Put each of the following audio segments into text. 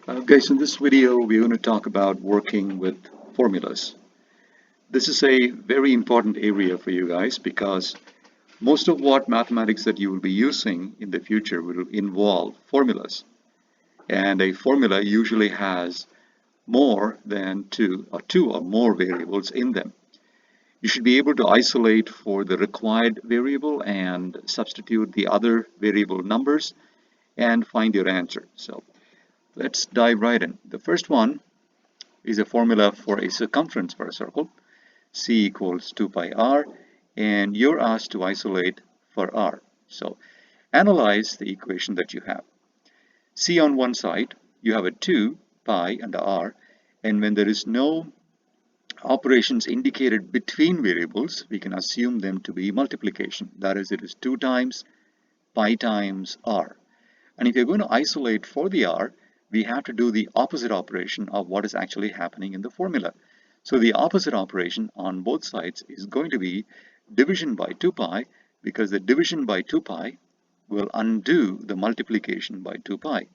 Guys, in this video, we're going to talk about working with formulas. This is a very important area for you guys because most of what mathematics that you will be using in the future will involve formulas. And a formula usually has more than two or more variables in them. You should be able to isolate for the required variable and substitute the other variable numbers and find your answer. So let's dive right in. The first one is a formula for a circumference for a circle. C equals 2 pi r, and you're asked to isolate for r. So analyze the equation that you have. C on one side, you have a 2 pi and r, and when there is no operations indicated between variables, we can assume them to be multiplication. That is, it is 2 times pi times r. And if you're going to isolate for the r, we have to do the opposite operation of what is actually happening in the formula. So the opposite operation on both sides is going to be division by 2 pi, because the division by 2 pi will undo the multiplication by 2 pi.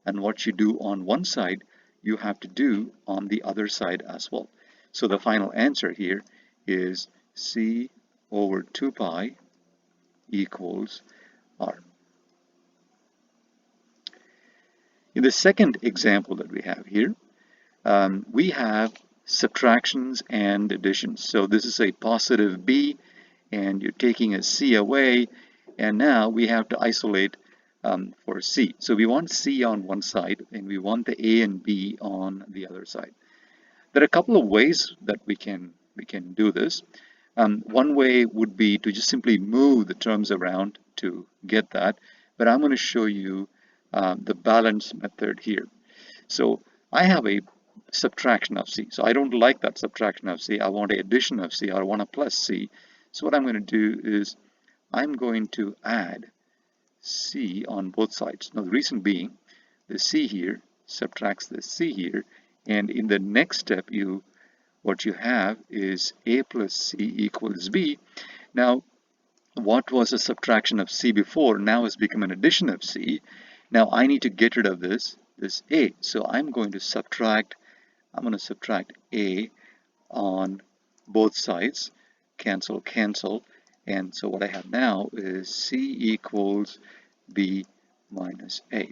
And what you do on one side, you have to do on the other side as well. So the final answer here is C over 2 pi equals r. In the second example that we have here, we have subtractions and additions. So this is a positive b, and you're taking a c away, and now we have to isolate for c. So we want c on one side, and we want the a and b on the other side. There are a couple of ways that we can do this. One way would be to just simply move the terms around to get that, but I'm going to show you the balance method here. So I have a subtraction of c. So I don't like that subtraction of c. I want an addition of c. I want a plus c. So what I'm going to do is I'm going to add c on both sides. Now the reason being, the c here subtracts the c here, and in the next step what you have is a plus c equals b. Now what was a subtraction of c before now has become an addition of c. Now I need to get rid of this a. So I'm going to subtract a on both sides. Cancel, cancel. And so what I have now is c equals b minus a.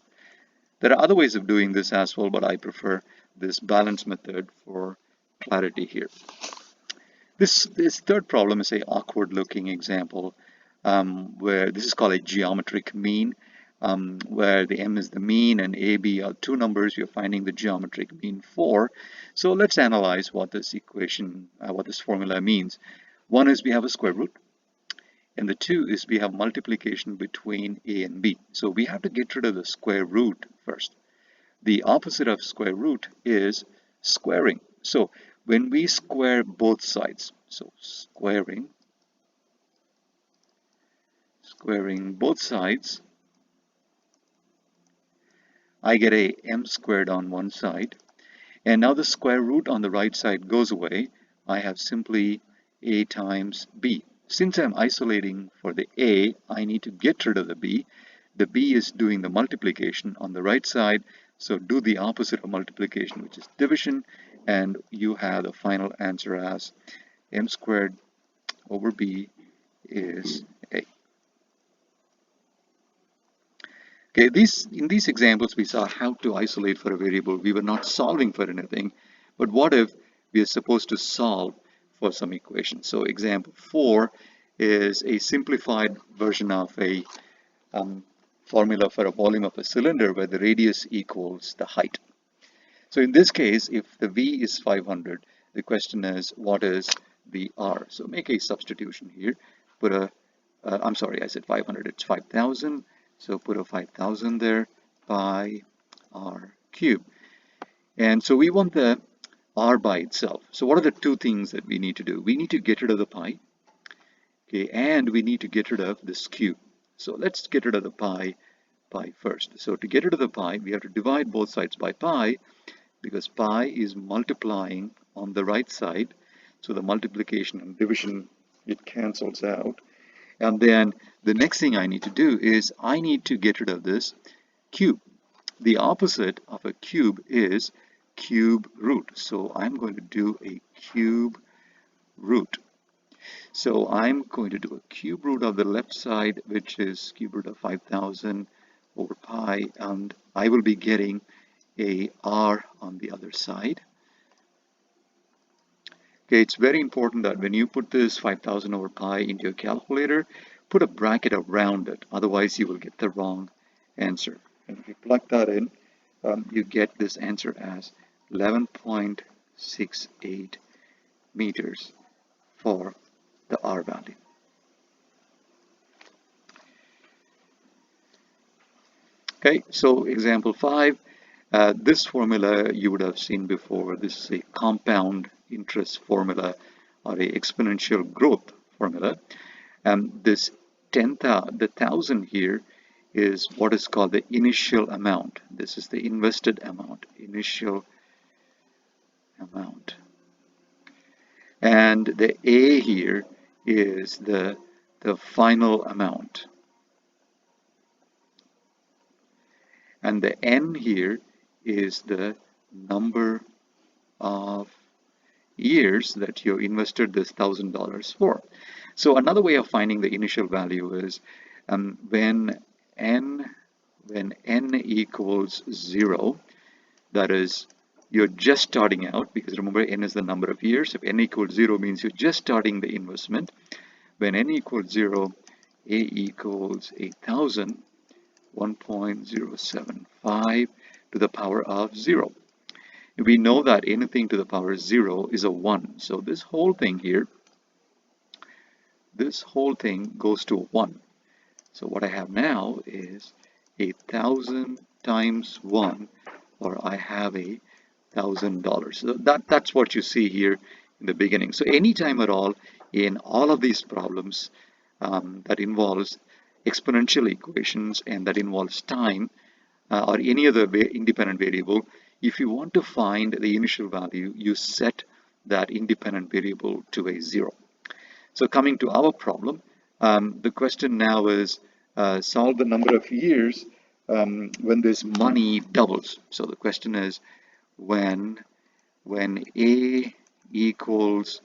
There are other ways of doing this as well, but I prefer this balance method for clarity here. This third problem is a awkward looking example where this is called a geometric mean, where the m is the mean and a, b are two numbers you're finding the geometric mean for. So let's analyze what this equation, what this formula means. One is we have a square root, and the two is we have multiplication between a and b. So we have to get rid of the square root first. The opposite of square root is squaring. So when we square both sides, so squaring both sides, I get a m squared on one side, and now the square root on the right side goes away. I have simply a times b. Since I'm isolating for the a, I need to get rid of the b. The b is doing the multiplication on the right side, so do the opposite of multiplication, which is division, and you have the final answer as m squared over b is a. Okay, in these examples, we saw how to isolate for a variable. We were not solving for anything, but what if we are supposed to solve for some equation? So example 4 is a simplified version of a formula for a volume of a cylinder where the radius equals the height. So in this case, if the V is 500, the question is, what is the R? So make a substitution here. Put a, I'm sorry, I said 500, it's 5,000. So put a 5,000 there, pi r cubed. And so we want the r by itself. So what are the two things that we need to do? We need to get rid of the pi, okay, and we need to get rid of this cube. So let's get rid of the pi first. So to get rid of the pi, we have to divide both sides by pi, because pi is multiplying on the right side. So the multiplication and division, it cancels out. And then the next thing I need to do is I need to get rid of this cube. The opposite of a cube is cube root. So I'm going to do a cube root. So I'm going to do a cube root of the left side, which is cube root of 5,000 over pi, and I will be getting a r on the other side. Okay, it's very important that when you put this 5,000 over pi into your calculator, put a bracket around it, otherwise you will get the wrong answer. And if you plug that in, you get this answer as 11.68 meters for the R value. Okay, so example 5, this formula you would have seen before. This is a compound interest formula or a exponential growth formula. This 10,000, the 1,000 here is what is called the initial amount. This is the invested amount, initial amount. And the A here is the final amount. And the N here is the number of years that you invested this $1,000 for. So another way of finding the initial value is when n equals 0, that is, you're just starting out, because remember n is the number of years. If n equals 0 means you're just starting the investment. When n equals 0, A equals 1,000, 1.075 to the power of 0. We know that anything to the power of 0 is a 1. So this whole thing here, this whole thing goes to 1. So what I have now is 1,000 times 1, or I have $1,000. So that's what you see here in the beginning. So anytime at all in all of these problems that involves exponential equations and that involves time or any other independent variable, if you want to find the initial value, you set that independent variable to a 0. So coming to our problem, the question now is solve the number of years when this money doubles. So the question is when A equals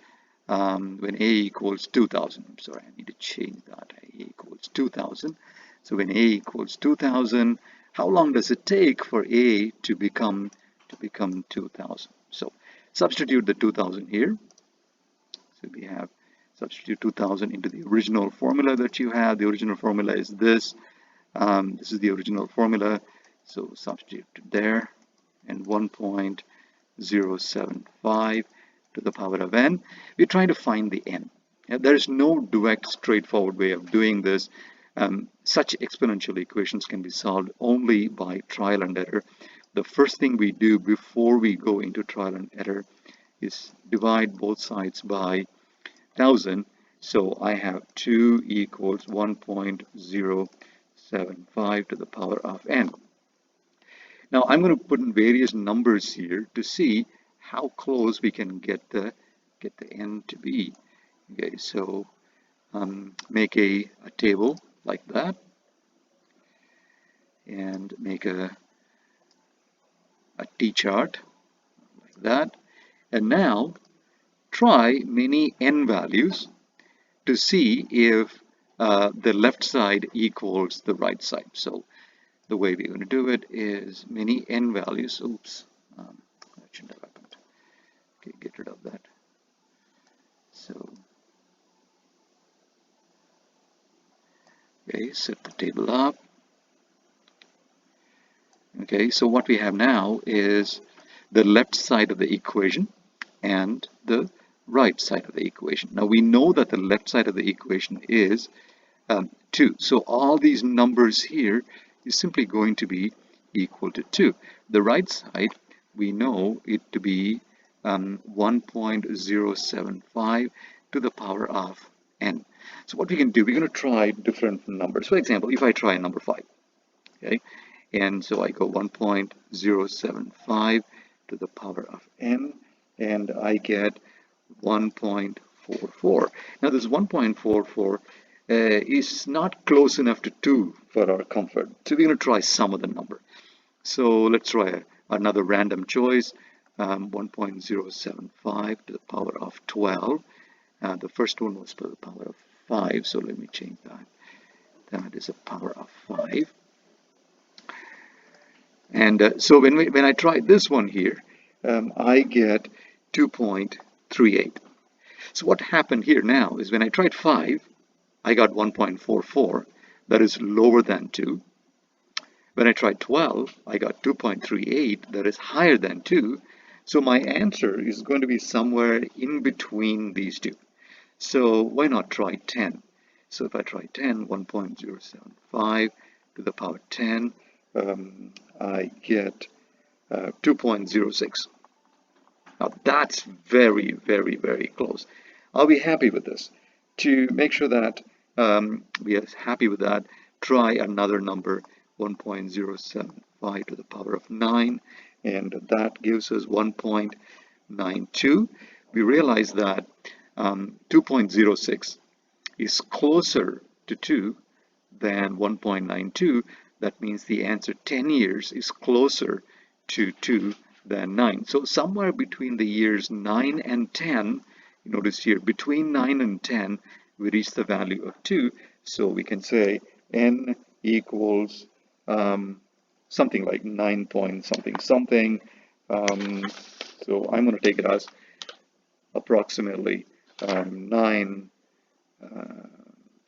2,000. I'm sorry, I need to change that. A equals 2,000. So when A equals 2,000, how long does it take for A to become 2,000? So substitute the 2,000 here. So we have substitute 2,000 into the original formula that you have. The original formula is this. This is the original formula. So substitute there, and 1.075 to the power of n. We're trying to find the n. There is no direct, straightforward way of doing this. Such exponential equations can be solved only by trial and error. The first thing we do before we go into trial and error is divide both sides by 1,000. So I have 2 equals 1.075 to the power of n. Now I'm going to put in various numbers here to see how close we can get the n to be. Okay, so make a table like that, and make a t-chart like that, and now try many n values to see if the left side equals the right side. So the way we're going to do it is many n values. Oops, that shouldn't have happened. Okay, get rid of that. So, okay, set the table up. Okay, so what we have now is the left side of the equation and the right side of the equation. Now we know that the left side of the equation is 2. So all these numbers here is simply going to be equal to 2. The right side, we know it to be 1.075 to the power of n. So what we can do, we're going to try different numbers. For example, if I try number 5, okay, and so I go 1.075 to the power of n, and I get 1.44. Now this 1.44 is not close enough to 2 for our comfort. So we're going to try some other number. So let's try another random choice, 1.075 to the power of 12. The first one was to the power of 5, so let me change that. That is a power of 5. And so when I try this one here, I get 2.38. So what happened here now is when I tried 5, I got 1.44. That is lower than 2. When I tried 12, I got 2.38. That is higher than 2. So my answer is going to be somewhere in between these two. So why not try 10? So if I try 10, 1.075 to the power 10, I get 2.06. Now that's very, very, very close. I'll be happy with this. To make sure that we are happy with that, try another number, 1.075 to the power of 9, and that gives us 1.92. We realize that 2.06 is closer to 2 than 1.92. That means the answer 10 years is closer to 2 than 9. So somewhere between the years 9 and 10, you notice here, between 9 and 10, we reach the value of 2. So we can say n equals something like 9 point something something. So I'm going to take it as approximately 9,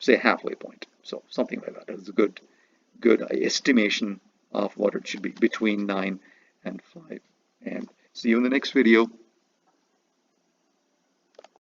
say halfway point. So something like that. That's a good estimation of what it should be between 9 and 5. And see you in the next video.